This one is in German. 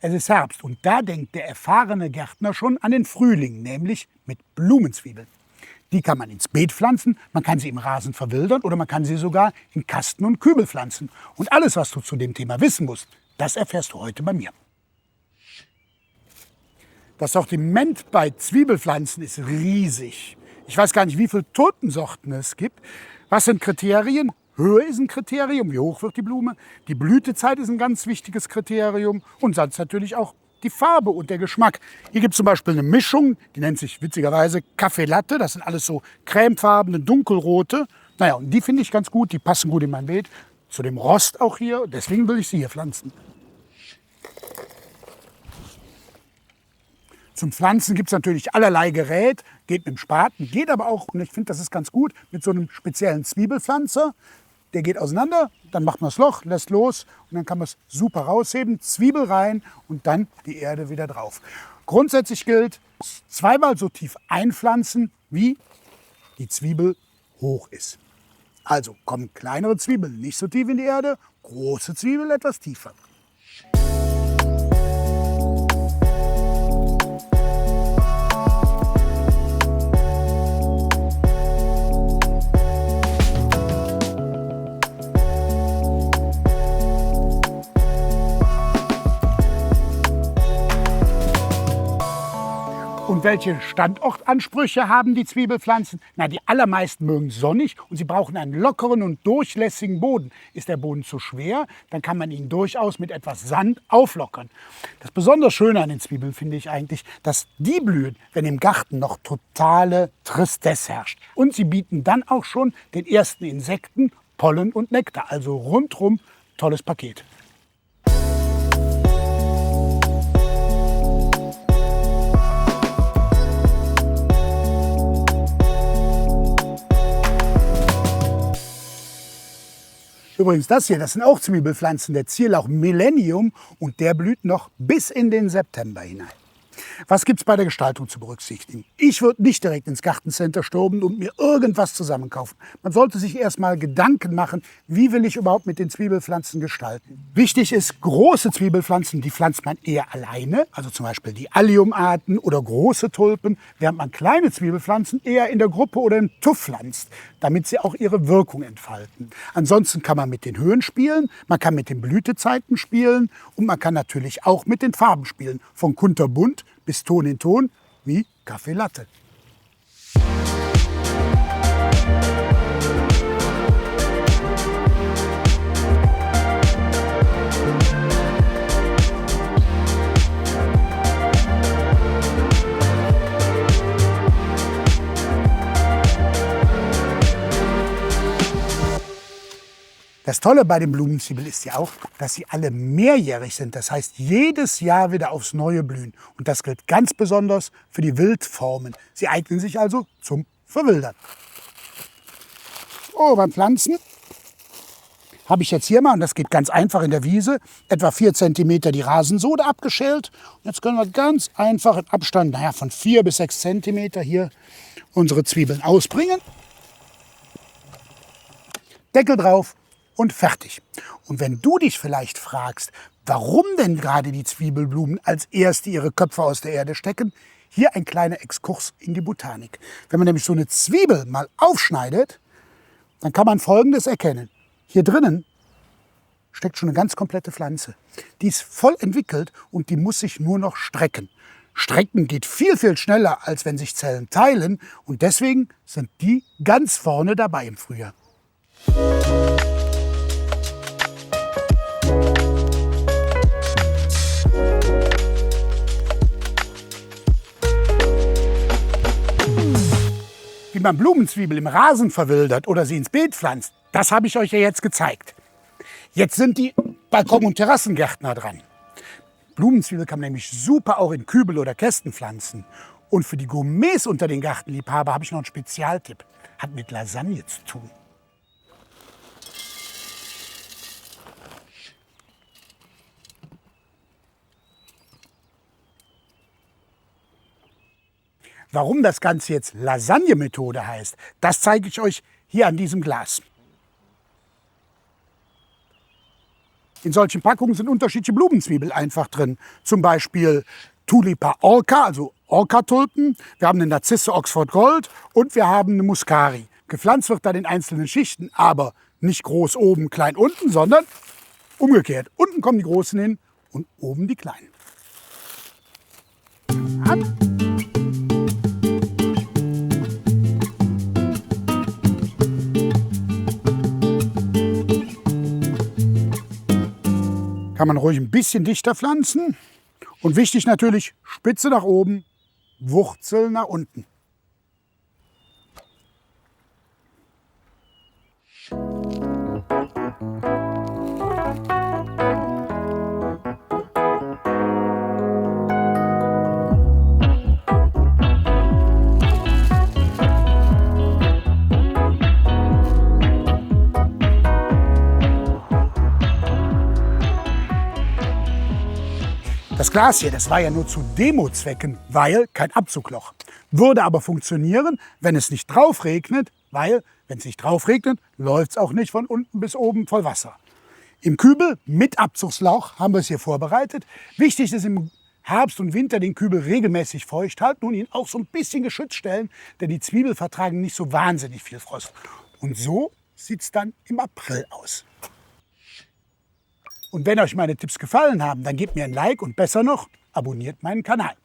Es ist Herbst und da denkt der erfahrene Gärtner schon an den Frühling, nämlich mit Blumenzwiebeln. Die kann man ins Beet pflanzen, man kann sie im Rasen verwildern oder man kann sie sogar in Kasten und Kübel pflanzen. Und alles, was du zu dem Thema wissen musst, das erfährst du heute bei mir. Das Sortiment bei Zwiebelpflanzen ist riesig. Ich weiß gar nicht, wie viele Tulpensorten es gibt. Was sind Kriterien? Höhe ist ein Kriterium, wie hoch wird die Blume. Die Blütezeit ist ein ganz wichtiges Kriterium. Und sonst natürlich auch die Farbe und der Geschmack. Hier gibt es zum Beispiel eine Mischung, die nennt sich witzigerweise Kaffee Latte. Das sind alles so cremefarbene, dunkelrote. Naja, und die finde ich ganz gut, die passen gut in mein Beet. Zu dem Rost auch hier, deswegen will ich sie hier pflanzen. Zum Pflanzen gibt es natürlich allerlei Gerät, geht mit dem Spaten, geht aber auch, und ich finde, das ist ganz gut, mit so einem speziellen Zwiebelpflanzer. Der geht auseinander, dann macht man das Loch, lässt los und dann kann man es super rausheben, Zwiebel rein und dann die Erde wieder drauf. Grundsätzlich gilt, zweimal so tief einpflanzen, wie die Zwiebel hoch ist. Also kommen kleinere Zwiebeln nicht so tief in die Erde, große Zwiebeln etwas tiefer. Und welche Standortansprüche haben die Zwiebelpflanzen? Na, die allermeisten mögen sonnig und sie brauchen einen lockeren und durchlässigen Boden. Ist der Boden zu schwer, dann kann man ihn durchaus mit etwas Sand auflockern. Das besonders Schöne an den Zwiebeln finde ich eigentlich, dass die blühen, wenn im Garten noch totale Tristesse herrscht. Und sie bieten dann auch schon den ersten Insekten Pollen und Nektar. Also rundrum tolles Paket. Übrigens das hier, das sind auch Zwiebelpflanzen, der Zierlauch Millennium und der blüht noch bis in den September hinein. Was gibt es bei der Gestaltung zu berücksichtigen? Ich würde nicht direkt ins Gartencenter stürmen und mir irgendwas zusammenkaufen. Man sollte sich erst mal Gedanken machen, wie will ich überhaupt mit den Zwiebelpflanzen gestalten. Wichtig ist, große Zwiebelpflanzen, die pflanzt man eher alleine, also zum Beispiel die Alliumarten oder große Tulpen, während man kleine Zwiebelpflanzen eher in der Gruppe oder im Tuff pflanzt, damit sie auch ihre Wirkung entfalten. Ansonsten kann man mit den Höhen spielen, man kann mit den Blütezeiten spielen und man kann natürlich auch mit den Farben spielen, von kunterbunt bis Ton in Ton, wie Kaffee Latte. Das Tolle bei den Blumenzwiebeln ist ja auch, dass sie alle mehrjährig sind. Das heißt, jedes Jahr wieder aufs Neue blühen. Und das gilt ganz besonders für die Wildformen. Sie eignen sich also zum Verwildern. Oh, beim Pflanzen habe ich jetzt hier mal, und das geht ganz einfach in der Wiese, etwa 4 cm die Rasensode abgeschält. Und jetzt können wir ganz einfach im Abstand von 4 bis 6 cm hier unsere Zwiebeln ausbringen. Deckel drauf. Und fertig. Und wenn du dich vielleicht fragst, warum denn gerade die Zwiebelblumen als erste ihre Köpfe aus der Erde stecken, hier ein kleiner Exkurs in die Botanik. Wenn man nämlich so eine Zwiebel mal aufschneidet, dann kann man Folgendes erkennen. Hier drinnen steckt schon eine ganz komplette Pflanze. Die ist voll entwickelt und die muss sich nur noch strecken. Strecken geht viel, viel schneller, als wenn sich Zellen teilen. Und deswegen sind die ganz vorne dabei im Frühjahr. Wie man Blumenzwiebel im Rasen verwildert oder sie ins Beet pflanzt, das habe ich euch ja jetzt gezeigt. Jetzt sind die Balkon- und Terrassengärtner dran. Blumenzwiebel kann man nämlich super auch in Kübel oder Kästen pflanzen. Und für die Gourmets unter den Gartenliebhabern habe ich noch einen Spezialtipp. Hat mit Lasagne zu tun. Warum das Ganze jetzt Lasagne-Methode heißt, das zeige ich euch hier an diesem Glas. In solchen Packungen sind unterschiedliche Blumenzwiebeln einfach drin. Zum Beispiel Tulipa orca, also Orca-Tulpen. Wir haben eine Narzisse Oxford Gold und wir haben eine Muscari. Gepflanzt wird dann in einzelnen Schichten, aber nicht groß oben, klein unten, sondern umgekehrt. Unten kommen die Großen hin und oben die Kleinen. Ab. Kann man ruhig ein bisschen dichter pflanzen. Und wichtig natürlich, Spitze nach oben, Wurzel nach unten. Das Glas hier, das war ja nur zu Demozwecken, weil kein Abzugloch. Würde aber funktionieren, wenn es nicht drauf regnet, weil, wenn es nicht drauf regnet, läuft es auch nicht von unten bis oben voll Wasser. Im Kübel mit Abzugslauch haben wir es hier vorbereitet. Wichtig ist im Herbst und Winter den Kübel regelmäßig feucht halten und ihn auch so ein bisschen geschützt stellen, denn die Zwiebeln vertragen nicht so wahnsinnig viel Frost. Und so sieht es dann im April aus. Und wenn euch meine Tipps gefallen haben, dann gebt mir ein Like und besser noch, abonniert meinen Kanal.